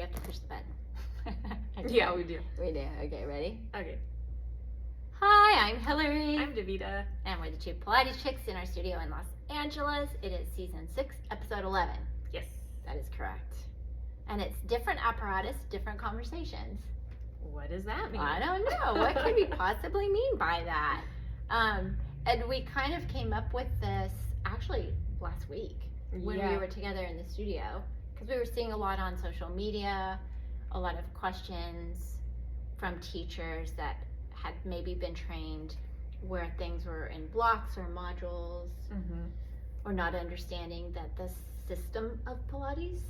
We have to push the button. Yeah, we do. We do. Okay, ready? Okay. Hi, I'm Hillary. I'm Davida. And we're the two Pilates chicks in our studio in Los Angeles. It is season 6, episode 11. Yes. That is correct. And it's different apparatus, different conversations. What does that mean? I don't know. What could we possibly mean by that? And we kind of came up with this actually last week when we were together in the studio, because we were seeing a lot on social media, a lot of questions from teachers that had maybe been trained where things were in blocks or modules, or not understanding that the system of Pilates,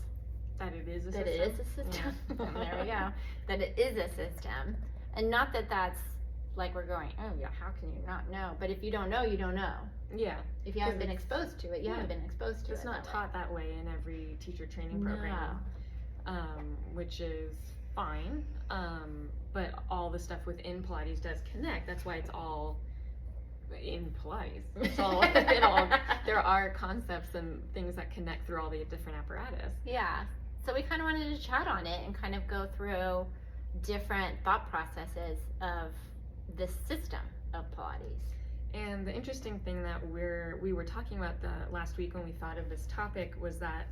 that it is a system. There we go. That it is a system. And not that that's like we're going, oh yeah, how can you not know? But if you don't know, you don't know. Yeah. If you haven't been exposed to it, you haven't been exposed to it. It's not taught that way in every teacher training program, which is fine. But all the stuff within Pilates does connect. That's why it's all in Pilates. It's all, there are concepts and things that connect through all the different apparatus. Yeah. So we kind of wanted to chat on it and kind of go through different thought processes of the system of Pilates. And the interesting thing that we were talking about the last week when we thought of this topic was that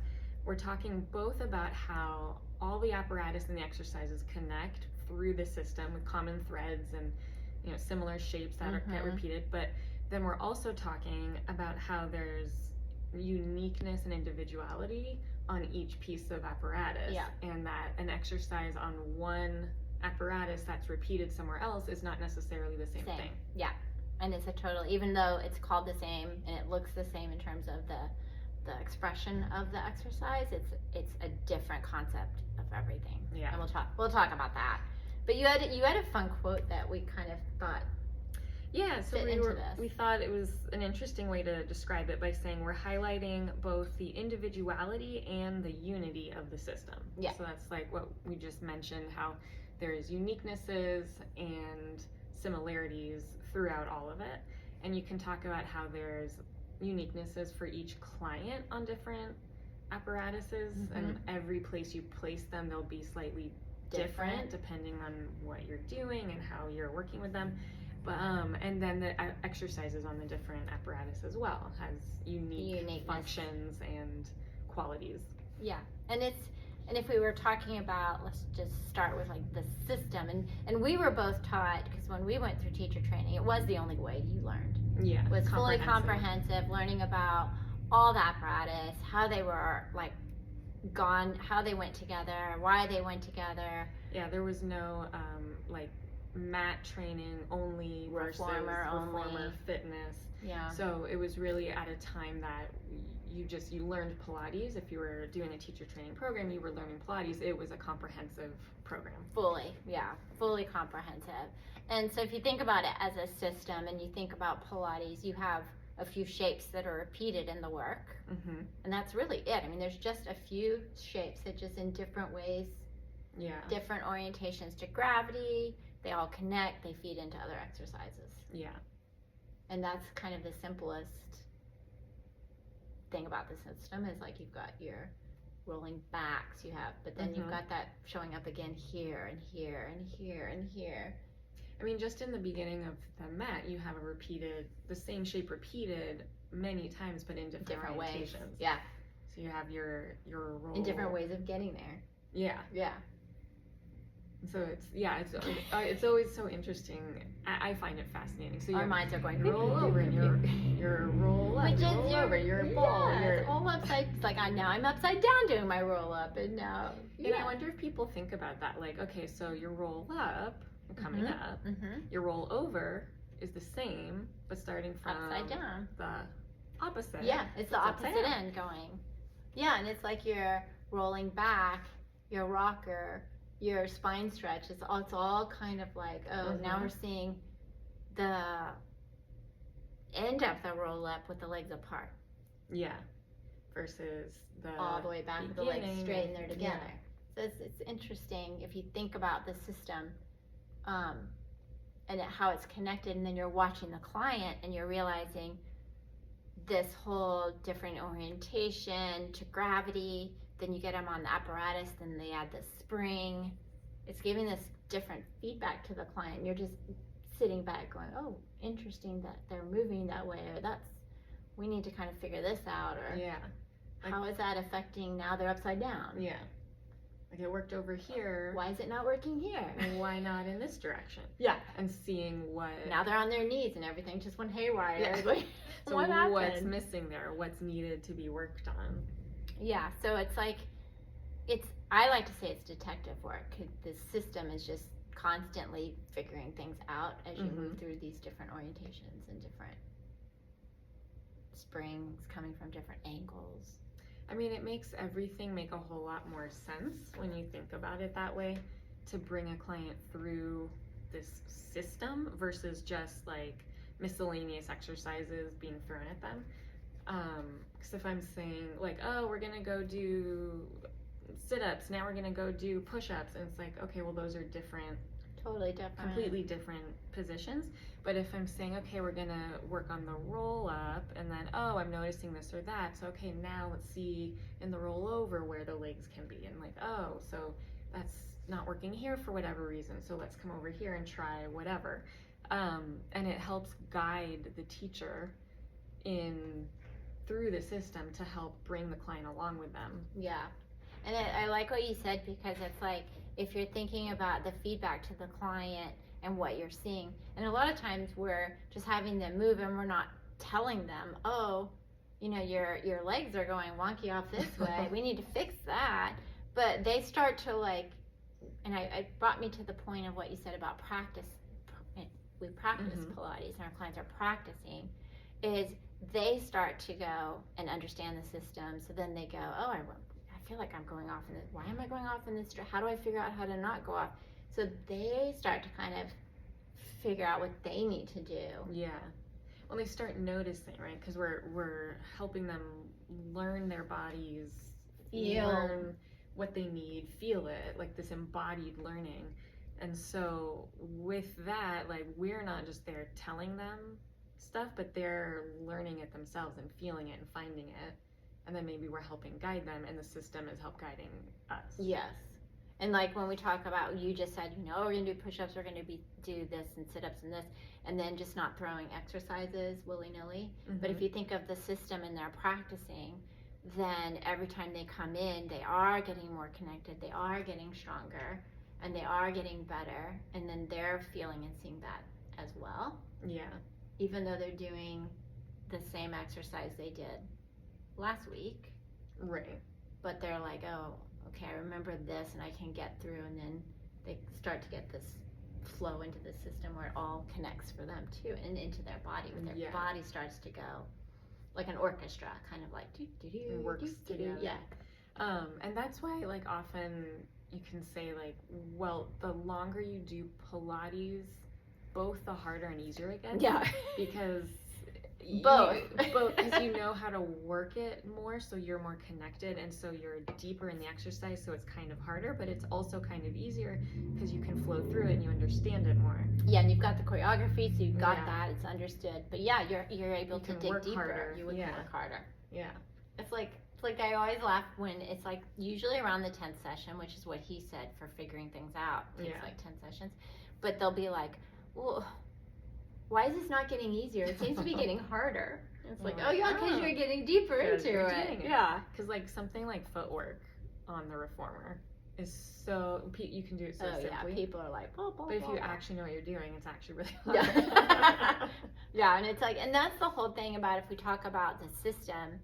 we're talking both about how all the apparatus and the exercises connect through the system with common threads and similar shapes that get repeated, but then we're also talking about how there's uniqueness and individuality on each piece of apparatus, and that an exercise on one apparatus that's repeated somewhere else is not necessarily the same thing. Yeah, and it's a total, even though it's called the same and it looks the same in terms of the expression of the exercise, it's a different concept of everything. Yeah, and we'll talk about that. But you had a fun quote that we kind of thought. Yeah, so we thought it was an interesting way to describe it by saying we're highlighting both the individuality and the unity of the system. Yeah. So that's like what we just mentioned, how there's uniquenesses and similarities throughout all of it. And you can talk about how there's uniquenesses for each client on different apparatuses, and every place you place them, they'll be slightly different depending on what you're doing and how you're working with them. But and then the exercises on the different apparatus as well has unique functions and qualities. Yeah, and if we were talking about, let's just start with like the system, and we were both taught, because when we went through teacher training, it was the only way you learned. Yeah, it was fully comprehensive, learning about all the apparatus, how they were like how they went together, why they went together. Yeah, there was no like mat training only versus reformer fitness. Yeah. So it was really at a time that you learned Pilates. If you were doing a teacher training program, you were learning Pilates. It was a comprehensive program. Fully comprehensive. And so if you think about it as a system and you think about Pilates, you have a few shapes that are repeated in the work. And that's really it. I mean, there's just a few shapes that just in different ways, different orientations to gravity, they all connect, they feed into other exercises. Yeah. And that's kind of the simplest thing about the system, is like you've got your rolling backs, but then you've got that showing up again here and here and here and here. I mean, just in the beginning of the mat, you have the same shape repeated many times, but in different orientations. Ways. Yeah. So you have your roll. In different ways of getting there. Yeah. Yeah. So it's always so interesting. I find it fascinating. So our minds are going, you roll over and your roll up, you roll over, your ball, your all upside. It's like now I'm upside down doing my roll up, and now. And I wonder if people think about that, like, okay, so your roll up, coming up, your roll over is the same, but starting from upside down, the opposite. Yeah, it's the opposite end going. Yeah, and it's like you're rolling back, your rocker, your spine stretch. It's all kind of like, now we're seeing the end of the roll up with the legs apart. Yeah, versus all the way back with the legs straight and they're together. So it's interesting if you think about the system, and how it's connected, and then you're watching the client and you're realizing this whole different orientation to gravity, then you get them on the apparatus, then they add the spring. It's giving this different feedback to the client. You're just sitting back going, oh, interesting that they're moving that way, or we need to kind of figure this out, or how is that affecting, now they're upside down? Yeah. Like it worked over here. Why is it not working here? And why not in this direction? Yeah. And seeing what. Now they're on their knees and everything just went haywire. Yeah. Like, so what happened? What's missing there? What's needed to be worked on? Yeah. So it's like, I like to say it's detective work. The system is just constantly figuring things out as you move through these different orientations and different springs coming from different angles. I mean, it makes everything make a whole lot more sense when you think about it that way, to bring a client through this system versus just like miscellaneous exercises being thrown at them. Because if I'm saying like, oh, we're gonna go do sit-ups, now we're gonna go do push-ups, and it's like, okay, well, those are different, totally different, completely different positions. But if I'm saying, okay, we're gonna work on the roll up, and then, oh, I'm noticing this or that, so okay, now let's see in the roll over where the legs can be, and like, oh, so that's not working here for whatever reason, so let's come over here and try whatever. And it helps guide the teacher through the system to help bring the client along with them. Yeah. And I like what you said, because it's like, if you're thinking about the feedback to the client and what you're seeing, and a lot of times we're just having them move and we're not telling them, oh, you know, your legs are going wonky off this way, we need to fix that. But they start to like, and it brought me to the point of what you said about practice. We practice Pilates and our clients are practicing, is they start to go and understand the system. So then they go, oh, I feel like I'm going off in this. Why am I going off in this? How do I figure out how to not go off? So they start to kind of figure out what they need to do. Yeah. Well, they start noticing, right? Because we're helping them learn their bodies, learn what they need, feel it, like this embodied learning. And so with that, like, we're not just there telling them stuff, but they're learning it themselves and feeling it and finding it. And then maybe we're helping guide them, and the system is guiding us. Yes. And like when we talk about, you just said, you know, we're going to do push-ups, we're going to do this and sit-ups and this, and then just not throwing exercises willy-nilly. But if you think of the system and they're practicing, then every time they come in, they are getting more connected, they are getting stronger, and they are getting better, and then they're feeling and seeing that as well. Yeah. Even though they're doing the same exercise they did last week. Right. But they're like, oh, okay, I remember this and I can get through, and then they start to get this flow into the system where it all connects for them too, and into their body, where their body starts to go like an orchestra, kind of like works together. Yeah. And that's why, like, often you can say, like, well, the longer you do Pilates, both the harder and easier it gets. Yeah. Because both, because you know how to work it more, so you're more connected, and so you're deeper in the exercise, so it's kind of harder, but it's also kind of easier because you can flow through it and you understand it more. Yeah, and you've got the choreography, so you've got that, it's understood. But yeah, you're able to dig deeper. Harder. You would work harder. Yeah. It's like I always laugh when it's like usually around the 10th session, which is what he said for figuring things out. It takes like 10 sessions. But they'll be like, well, why is this not getting easier? It seems to be getting harder. It's like, oh yeah, because you're getting deeper into it. Yeah. Because like something like footwork on the reformer is so, you can do it so simply. Yeah, people are like, blah, blah, but if you blah. actually know what you're doing, it's actually really hard. Yeah. Yeah, and it's like, and that's the whole thing about, if we talk about the system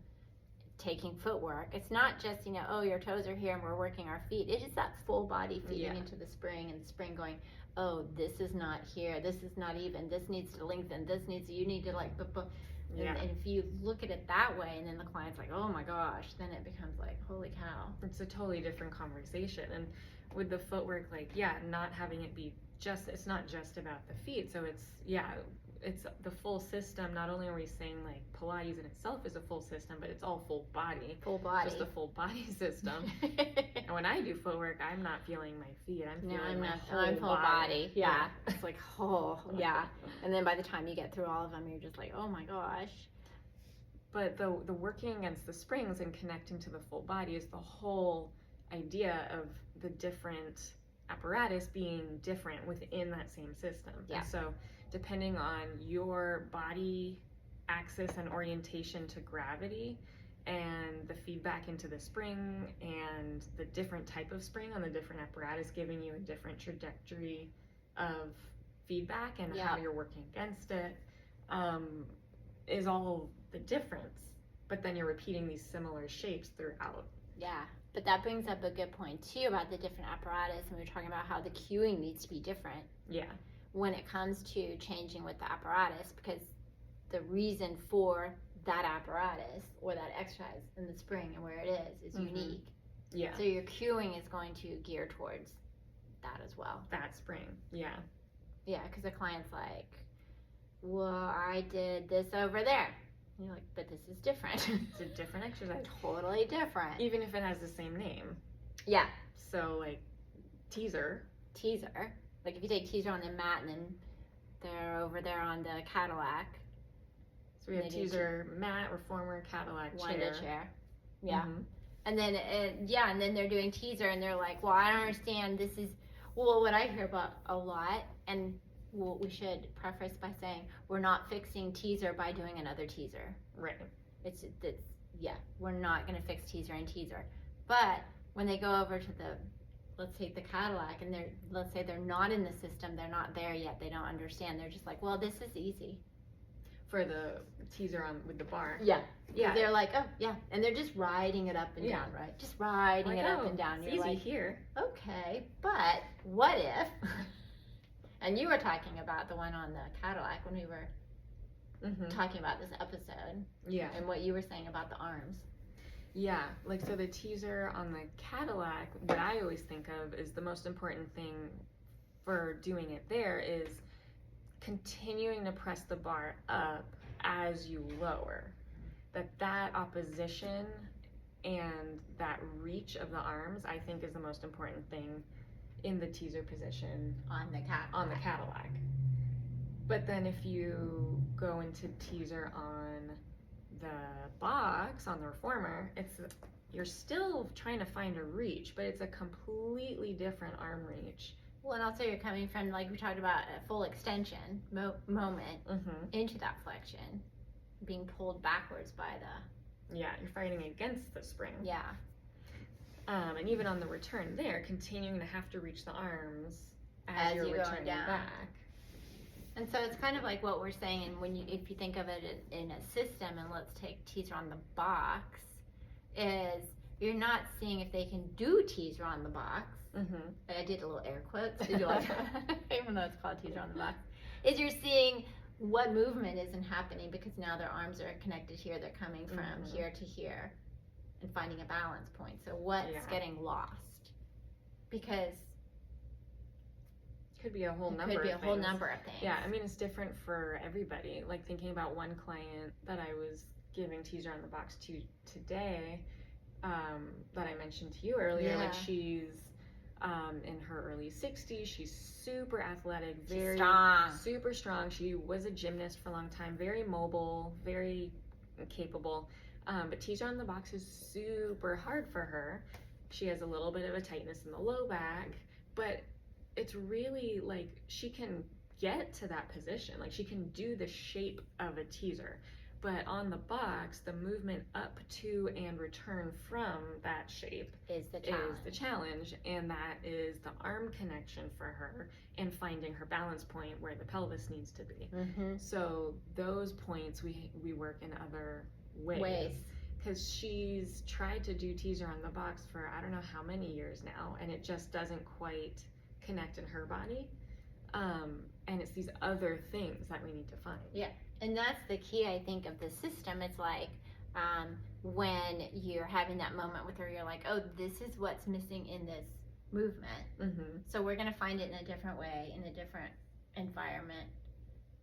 taking footwork, it's not just, you know, oh, your toes are here and we're working our feet. It is that full body feeding into the spring, and the spring going, oh, this is not here, this is not even, this needs to lengthen, you need to like, and if you look at it that way, and then the client's like, oh my gosh, then it becomes like, holy cow. It's a totally different conversation. And with the footwork, like, not having it be just, it's not just about the feet, so it's the full system. Not only are we saying like Pilates in itself is a full system, but it's all full body. Just a full body system. And when I do footwork, I'm not feeling my feet. I'm feeling I'm full body. Yeah. It's like, oh, yeah. And then by the time you get through all of them, you're just like, oh my gosh. But the working against the springs and connecting to the full body is the whole idea of the different apparatus being different within that same system. Yeah. And so depending on your body axis and orientation to gravity and the feedback into the spring and the different type of spring on the different apparatus giving you a different trajectory of feedback and how you're working against it, is all the difference. But then you're repeating these similar shapes throughout. Yeah, but that brings up a good point too about the different apparatus, and we were talking about how the cueing needs to be different. Yeah. When it comes to changing with the apparatus, because the reason for that apparatus or that exercise in the spring and where it is unique. Yeah. So your cueing is going to gear towards that as well. That spring. Yeah. Yeah, because the client's like, well, I did this over there. And you're like, but this is different. It's a different exercise. Totally different. Even if it has the same name. Yeah. So like teaser. Like if you take teaser on the mat and then they're over there on the Cadillac. So we have teaser, mat, reformer, Cadillac, one chair. to chair. Yeah. Mm-hmm. And then, and then they're doing teaser and they're like, well, I don't understand. This is, well, what I hear about a lot, and well, we should preface by saying we're not fixing teaser by doing another teaser. Right. It's we're not going to fix teaser and teaser. But when they go over to let's take the Cadillac, and let's say they're not in the system, they're not there yet, they don't understand. They're just like, well, this is easy. For the teaser on with the bar. Yeah. They're like, oh yeah, and they're just riding it up and down, right? Just riding it up and down. It's You're easy like, here. Okay, but what if? And you were talking about the one on the Cadillac when we were talking about this episode. Yeah. And what you were saying about the arms. Yeah, like so the teaser on the Cadillac, what I always think of is the most important thing for doing it there is continuing to press the bar up as you lower. That opposition and that reach of the arms, I think, is the most important thing in the teaser position on the Cadillac. But then if you go into teaser on the box, on the reformer, you're still trying to find a reach, but it's a completely different arm reach. Well, and also you're coming from, like we talked about, a full extension moment into that flexion, being pulled backwards by the... Yeah, you're fighting against the spring. Yeah. And even on the return there, continuing to have to reach the arms as you're returning back. And so it's kind of like what we're saying, and if you think of it in a system, and let's take teaser on the box, is you're not seeing if they can do teaser on the box. I did a little air quotes, did you like even though it's called teaser on the box, is you're seeing what movement isn't happening because now their arms are connected here, they're coming from here to here and finding a balance point. So what's getting lost? Because could be a whole number of things. Yeah, I mean, it's different for everybody. Like thinking about one client that I was giving teaser on the box to today, that I mentioned to you earlier. Like she's in her early 60s. She's super athletic, very super strong. She was a gymnast for a long time, very mobile, very capable. But teaser on the box is super hard for her. She has a little bit of a tightness in the low back, but it's really like she can get to that position. Like she can do the shape of a teaser. But on the box, the movement up to and return from that shape is the challenge. And that is the arm connection for her and finding her balance point where the pelvis needs to be. So those points we work in other ways. Because she's tried to do teaser on the box for I don't know how many years now, and it just doesn't quite connect in her body. And it's these other things that we need to find. Yeah. And that's the key, I think, of the system. It's like when you're having that moment with her, you're like, oh, this is what's missing in this movement. So we're going to find it in a different way, in a different environment.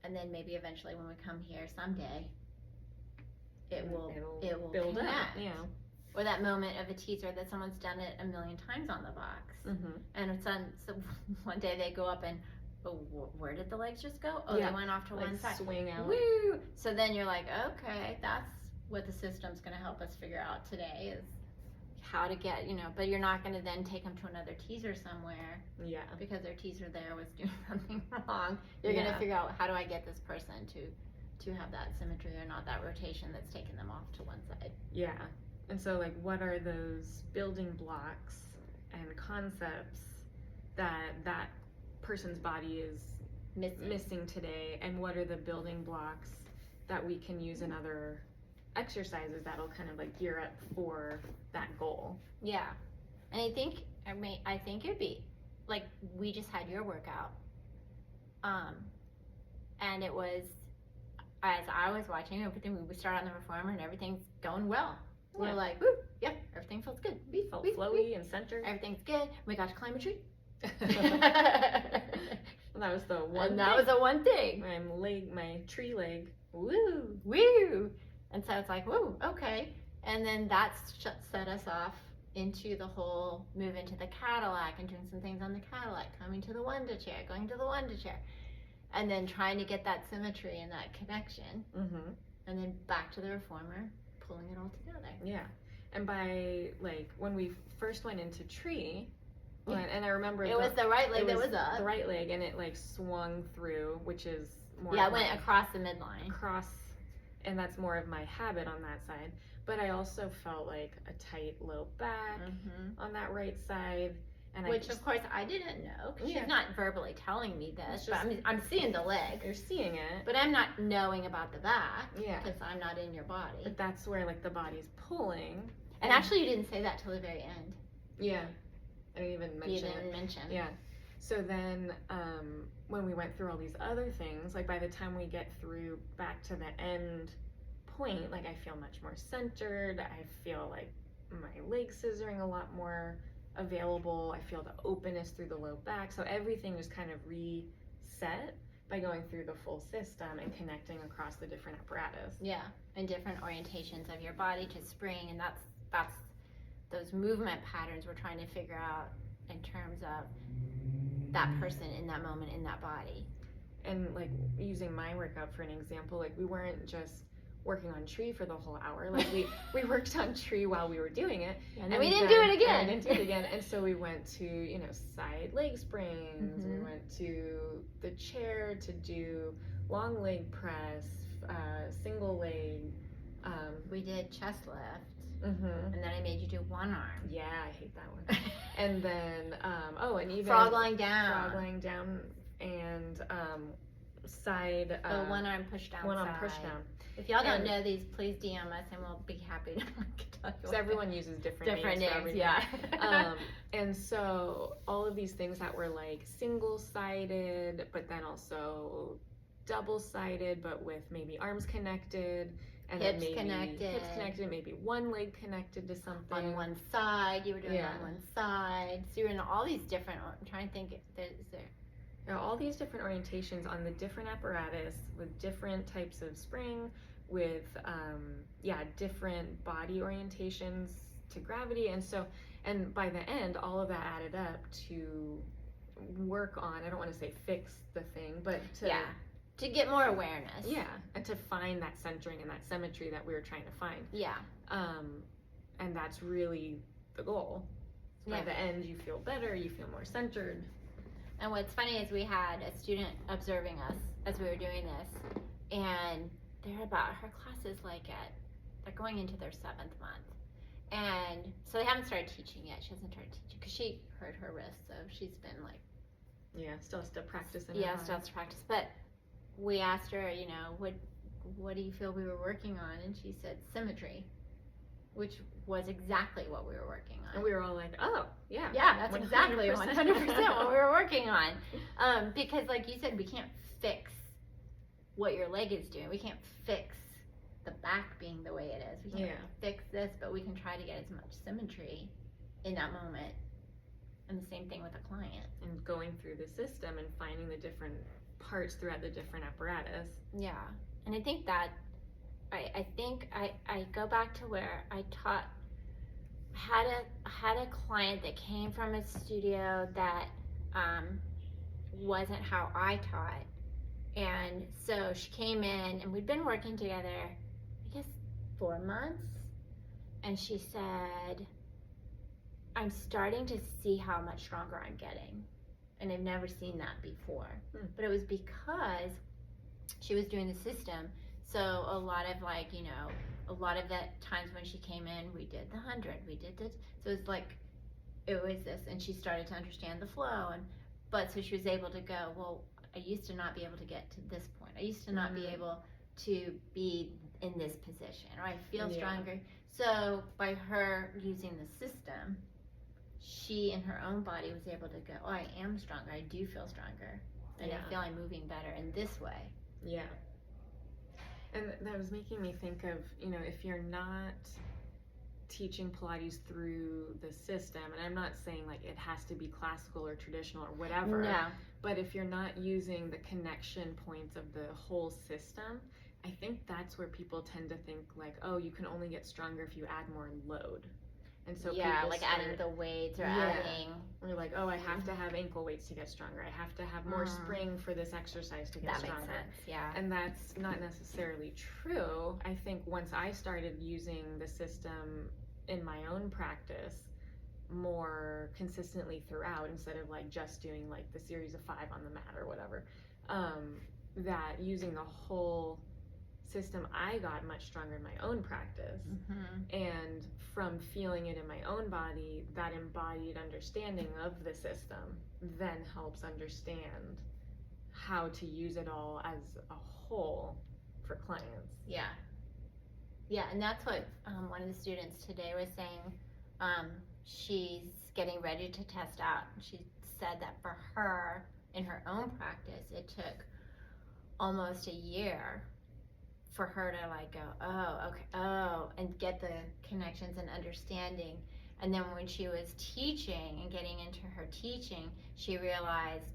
And then maybe eventually when we come here someday, it will build connect. up. Yeah. Or that moment of a teaser that someone's done it a million times on the box. And so one day they go up and, oh, where did the legs just go? Oh, they went off to one side. Swing out. Woo! So then you're like, okay, that's what the system's going to help us figure out today is how to get, but you're not going to then take them to another teaser somewhere. Yeah. Because their teaser there was doing something wrong. You're going to figure out, how do I get this person to have that symmetry or not that rotation that's taking them off to one side. Yeah. And so, like, what are those building blocks and concepts that person's body is missing today, and what are the building blocks that we can use in other exercises that'll kind of like gear up for that goal? Yeah. And I think it'd be like, we just had your workout, and it was, as I was watching everything, we start on the reformer and everything's going well. We're like, woo, yep, everything feels good. Felt flowy and centered. Everything's good. We got to climb a tree. That was the one. And that was the one thing. My tree leg. Woo, woo. And so it's like, woo, okay. And then that set us off into the whole move into the Cadillac and doing some things on the Cadillac, coming to the Wonder chair, going to the Wonder chair, and then trying to get that symmetry and that connection. Mm-hmm. And then back to the reformer, pulling it all together. Yeah. And by, like, when we first went into tree, and I remember it was the right leg that was up. The right leg, and it like swung through, which is more. Yeah, it went across the midline. And that's more of my habit on that side. But I also felt like a tight low back on that right side, and which of course I didn't know, because she's not verbally telling me this, just, but I'm seeing the leg. You're seeing it, but I'm not knowing about the back. Yeah, because I'm not in your body. But that's where like the body's pulling. And actually, you didn't say that till the very end. Yeah. I didn't even mention it. You didn't mention. Yeah. So then, when we went through all these other things, like by the time we get through back to the end point, like I feel much more centered. I feel like my leg scissoring a lot more available. I feel the openness through the low back. So everything just kind of reset by going through the full system and connecting across the different apparatus. Yeah, and different orientations of your body to spring, and that's those movement patterns we're trying to figure out in terms of that person in that moment in that body. And like using my workout for an example, like we weren't just working on tree for the whole hour. Like we worked on tree while we were doing it. And then we didn't do it again. And we didn't do it again. And so we went to, side leg springs. We went to the chair to do long leg press, single leg. We did chest lift. And then I made you do one arm. Yeah, I hate that one. And then, and even frog lying down. And side. One arm push down. One arm push down. If y'all don't know these, please DM us and we'll be happy to tell you. Because everyone uses different names for everything. Yeah. And so all of these things that were like single-sided, but then also double-sided, but with maybe arms connected. And hips then maybe connected, maybe one leg connected to something. On one side, you were doing it on one side. So you're in all these different, I'm trying to think, is there all these different orientations on the different apparatus with different types of spring, with different body orientations to gravity. And by the end, all of that added up to work on, I don't want to say fix the thing, but to get more awareness. Yeah, and to find that centering and that symmetry that we were trying to find. Yeah. And that's really the goal. By the end, you feel better, you feel more centered. And what's funny is we had a student observing us as we were doing this, and her classes they're going into their 7th month. And so they haven't started teaching yet. She hasn't started teaching because she hurt her wrist, so she's been like... Yeah, still has to practice. Still has to practice. But we asked her, what do you feel we were working on? And she said symmetry, which was exactly what we were working on. And we were all like, oh, yeah. Yeah, that's 100%. Exactly 100% what we were working on. Because like you said, we can't fix what your leg is doing. We can't fix the back being the way it is. We can't fix this, but we can try to get as much symmetry in that moment. And the same thing with a client. And going through the system and finding the different parts throughout the different apparatus. Yeah. And I think that I think I go back to where I taught, had a client that came from a studio that wasn't how I taught. And so she came in and we'd been working together, I guess 4 months, and she said, I'm starting to see how much stronger I'm getting. And I've never seen that before. But it was because she was doing the system. So a lot of a lot of the times when she came in, we did the 100, we did this. So it was this, and she started to understand the flow. But so she was able to go, well, I used to not be able to get to this point. I used to not be able to be in this position, or I feel stronger. So by her using the system, she in her own body was able to go, oh, I am stronger. I do feel stronger. And I feel I'm moving better in this way. Yeah. And that was making me think of, if you're not teaching Pilates through the system, and I'm not saying like it has to be classical or traditional or whatever, No. but if you're not using the connection points of the whole system, I think that's where people tend to think like, oh, you can only get stronger if you add more load. And so adding the weights or adding. We're like, oh, I have to have ankle weights to get stronger. I have to have more spring for this exercise to get stronger. That makes sense, yeah. And that's not necessarily true. I think once I started using the system in my own practice more consistently throughout, instead of like just doing like the series of 5 on the mat or whatever, that using the whole system, I got much stronger in my own practice. And from feeling it in my own body, that embodied understanding of the system then helps understand how to use it all as a whole for clients. Yeah, and that's what one of the students today was saying. She's getting ready to test out. She said that for her, in her own practice, it took almost a year for her to like go, oh, okay, oh, and get the connections and understanding. And then when she was teaching and getting into her teaching, she realized,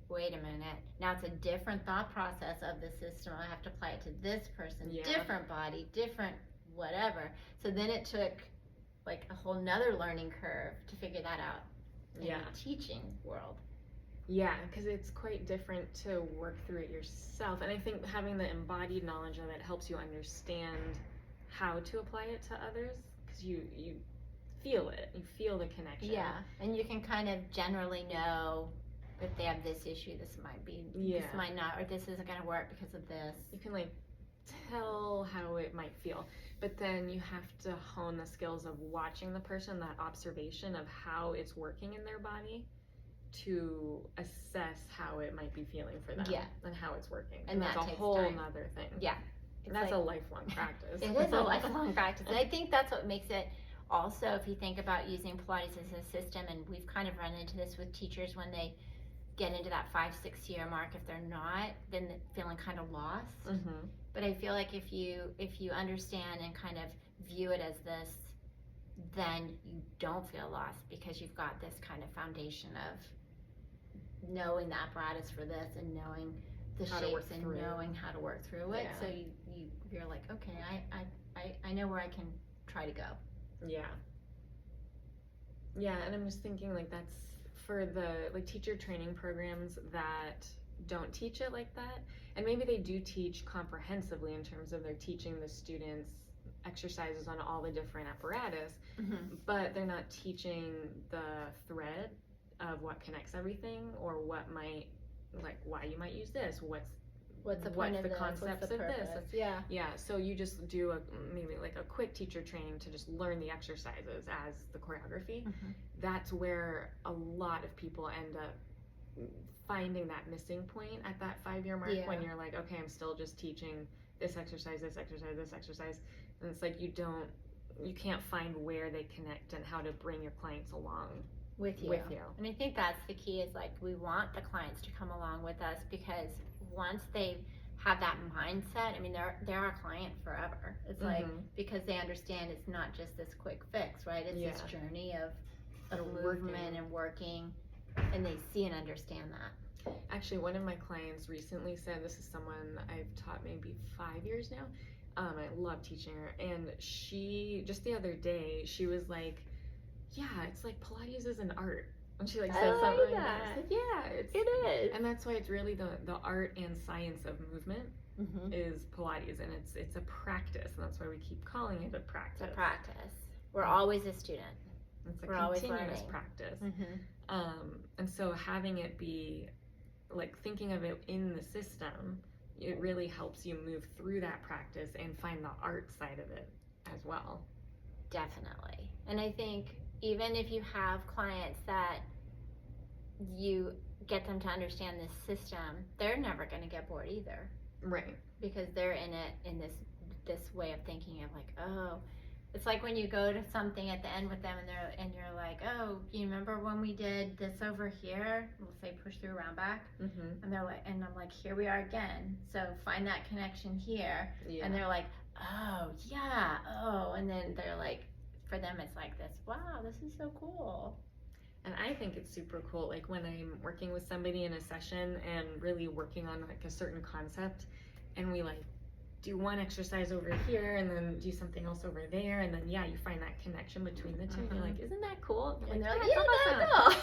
wait a minute, now it's a different thought process of the system. I have to apply it to this person, different body, different whatever. So then it took like a whole nother learning curve to figure that out in the teaching world. Yeah, because it's quite different to work through it yourself. And I think having the embodied knowledge of it helps you understand how to apply it to others, because you feel it. You feel the connection. Yeah, and you can kind of generally know if they have this issue, this might be, this might not, or this isn't going to work because of this. You can like tell how it might feel. But then you have to hone the skills of watching the person, that observation of how it's working in their body, to assess how it might be feeling for them and how it's working. And that's a whole nother thing. Yeah. And that's like a lifelong practice. It is a lifelong practice. And I think that's what makes it also, if you think about using Pilates as a system, and we've kind of run into this with teachers when they get into that 5-6 year mark, if they're not, then they're feeling kind of lost. But I feel like if you understand and kind of view it as this, then you don't feel lost, because you've got this kind of foundation of knowing the apparatus for this and knowing the shapes and knowing how to work through it. So you're like, okay, I know where I can try to go. Yeah, and I'm just thinking like that's for the like teacher training programs that don't teach it like that, and maybe they do teach comprehensively in terms of they're teaching the students exercises on all the different apparatus, but they're not teaching the thread of what connects everything, or what might, like, why you might use this, what's the point of the concepts of this. So you just do maybe like a quick teacher training to just learn the exercises as the choreography. That's where a lot of people end up finding that missing point at that 5-year mark, when you're like, okay, I'm still just teaching this exercise, this exercise, this exercise, and it's like you can't find where they connect and how to bring your clients along with you. And I think that's the key, is like we want the clients to come along with us, because once they have that mindset, I mean, they're our client forever. It's like, because they understand it's not just this quick fix, right? It's this journey of movement and working, and they see and understand that. Actually, one of my clients recently said, this is someone I've taught maybe 5 years now. I love teaching her, and she, just the other day, she was like, yeah, it's like Pilates is an art. And she like I said like something that. I was like, yeah, It is. and that's why it's really the art and science of movement Mm-hmm. is Pilates, and it's a practice, and that's why we keep calling it a practice. It's a practice. We're always a student. It's a We're always continuous learning. practice. Mm-hmm. And so having it be like thinking of it in the system, it really helps you move through that practice and find the art side of it as well. Definitely. And I think even if you have clients that you get them to understand this system, they're never going to get bored either. Right. Because they're in it in this way of thinking of like, oh, it's like when you go to something at the end with them and you're like, oh, you remember when we did this over here? We'll say push through round back. Mm-hmm. And they're like, and I'm like, here we are again. So find that connection here. Yeah. And they're like, oh yeah, oh, and then they're like, for them it's like this, wow, this is so cool. And I think it's super cool, like when I'm working with somebody in a session and really working on like a certain concept, and we like do one exercise over here and then do something else over there, and then you find that connection between the 2 and you're like, isn't that cool? And they're like, yeah, that's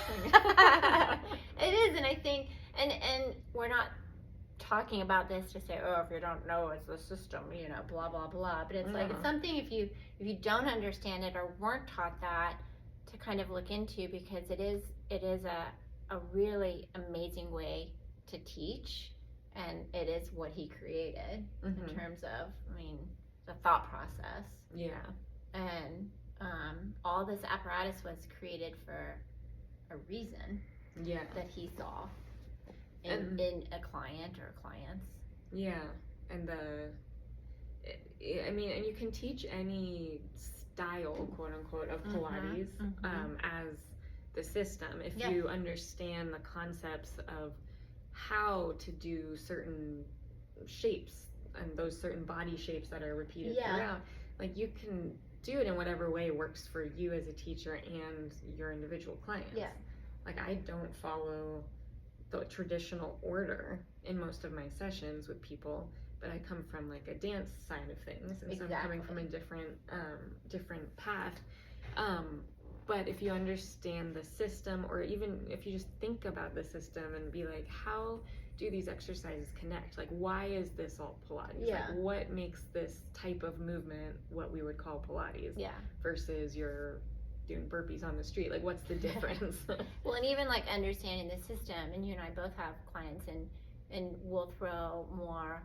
cool. It is. And I think and we're not talking about this to say, oh, if you don't know it's the system, blah blah blah, but it's like it's something if you don't understand it or weren't taught that, to kind of look into, because it is a really amazing way to teach, and it is what he created in terms of, the thought process. Yeah. And all this apparatus was created for a reason. Yeah. That he saw in a client or clients. Yeah. And and you can teach any style, quote unquote, of Pilates as the system if you understand the concepts of how to do certain shapes and those certain body shapes that are repeated throughout. Like you can do it in whatever way works for you as a teacher and your individual clients. Yeah. Like I don't follow the traditional order in most of my sessions with people, but I come from like a dance side of things, and so I'm coming from a different path. But if you understand the system, or even if you just think about the system and be like, how do these exercises connect? Like, why is this all Pilates? Like, what makes this type of movement what we would call Pilates? Yeah. Versus you're doing burpees on the street. Like, what's the difference? Well, and even like understanding the system, and you and I both have clients, and we'll throw more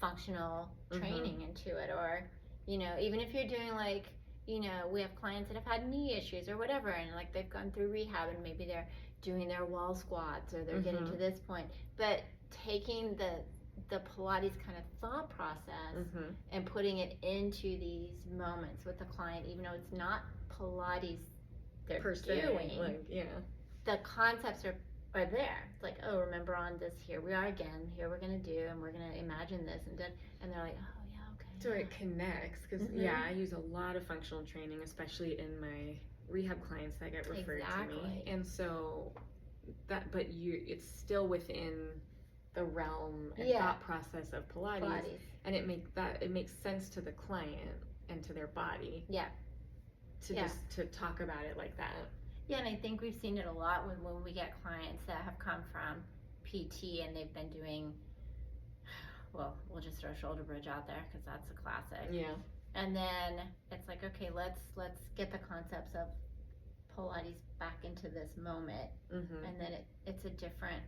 functional training into it, or even if you're doing like, we have clients that have had knee issues or whatever, and like they've gone through rehab and maybe they're doing their wall squats or they're getting to this point, but taking the Pilates kind of thought process and putting it into these moments with the client, even though it's not Pilates they're doing, the concepts are there. It's like, oh, remember on this, here we are again, here we're gonna do, and we're gonna imagine this, and they're like, oh yeah, okay. So it connects, because I use a lot of functional training, especially in my rehab clients that get referred to me, and so but it's still within the realm and thought process of Pilates. And it makes sense to the client and to their body. Yeah. To talk about it like that. Yeah, and I think we've seen it a lot when we get clients that have come from PT and they've been doing, well, we'll just throw shoulder bridge out there because that's a classic. Yeah. And then it's like, okay, let's get the concepts of Pilates back into this moment, and then it's a different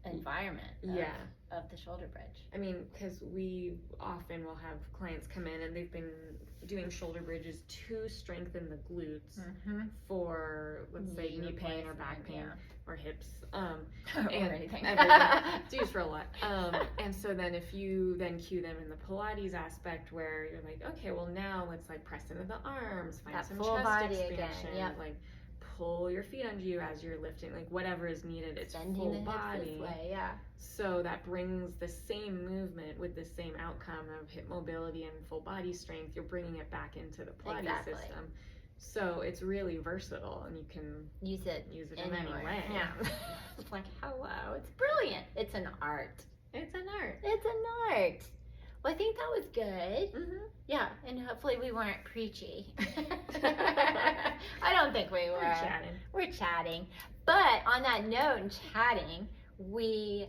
environment of the shoulder bridge. I mean, because we often will have clients come in and they've been doing shoulder bridges to strengthen the glutes for, let's say, knee pain or back pain or hips or anything. It's used for a lot. And so then if you then cue them in the Pilates aspect where you're like, okay, well now let's like press into the arms, find some full chest body expansion, again. like pull your feet under you as you're lifting, like whatever is needed. It's bending full the body. Hips this way, So that brings the same movement with the same outcome of hip mobility and full body strength. You're bringing it back into the Pilates system. So it's really versatile, and you can use it in any way. Yeah. It's like, hello, it's brilliant. It's an art. It's an art. It's an art. Well, I think that was good. Yeah, and hopefully we weren't preachy. I don't don't think we were. We're chatting. But on that note, in chatting, we,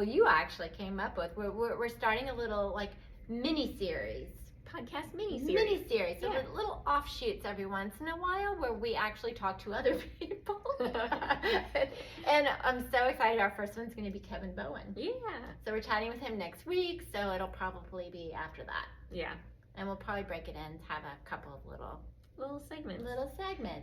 you actually came up with, we're starting a little like mini-series. Podcast mini-series. So little offshoots every once in a while where we actually talk to other people. And I'm so excited. Our first one's going to be Kevin Bowen. Yeah. So we're chatting with him next week, so it'll probably be after that. Yeah. And we'll probably break it in, have a couple of little segments.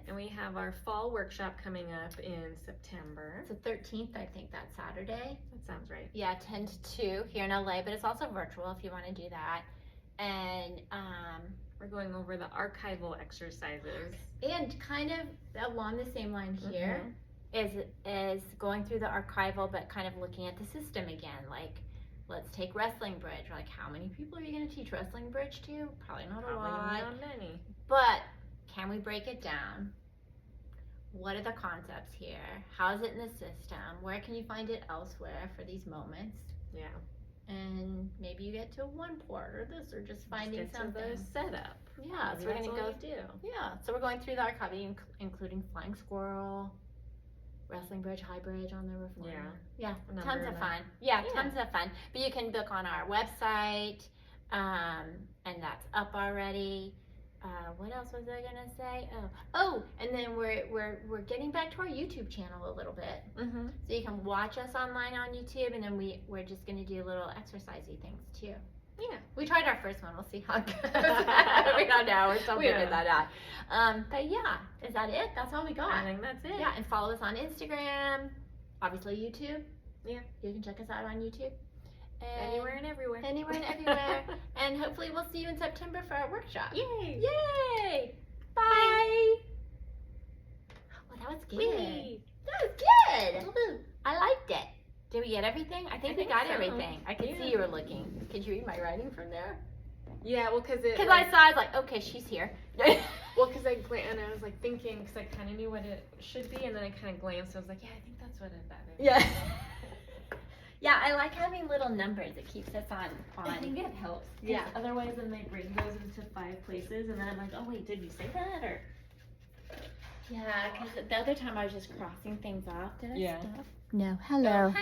And we have our fall workshop coming up in September. It's the 13th, I think that's Saturday. That sounds right. Yeah, 10 to 2 here in LA, but it's also virtual if you want to do that. And we're going over the archival exercises. And kind of along the same line here is going through the archival, but kind of looking at the system again. Like, let's take wrestling bridge. Like, how many people are you going to teach wrestling bridge to? Probably not a lot. Not many. But can we break it down? What are the concepts here? How is it in the system? Where can you find it elsewhere for these moments? Yeah. And maybe you get to one part or this, or just finding something. To the setup. Yeah, so we're gonna go. Yeah, so we're going through the archiving, including flying squirrel, wrestling bridge, high bridge on the reformer. Yeah, tons of fun. Yeah, tons of fun. But you can book on our website, and that's up already. What else was I gonna say? Oh, and then we're getting back to our YouTube channel a little bit. Mm-hmm. So you can watch us online on YouTube, and then we're just gonna do little exercisey things too. Yeah. We tried our first one. We'll see how it goes. We don't know. We're still figuring that out. But yeah, is that it? That's all we got. I think that's it. Yeah, and follow us on Instagram. Obviously YouTube. Yeah. You can check us out on YouTube. And anywhere and everywhere. And hopefully we'll see you in September for our workshop. Yay! Yay! Bye! Well, that was good. Whee! That was good. Woo-hoo. I liked it. Did we get everything? I think we got so. everything. I could see you were looking. Could you read my writing from there? Yeah, well, because I saw, I was like, okay, she's here. Well, because I was like thinking, because I kind of knew what it should be, and then I kind of glanced, I was like, yeah, I think that's what that is. Yeah. Yeah, I like having little numbers. It keeps us on. I think it helps. Yeah. Otherwise, then my brain goes into 5 places, and then I'm like, oh wait, did we say that or? Yeah, because the other time I was just crossing things off. Did I Yeah. stop? No. Hello.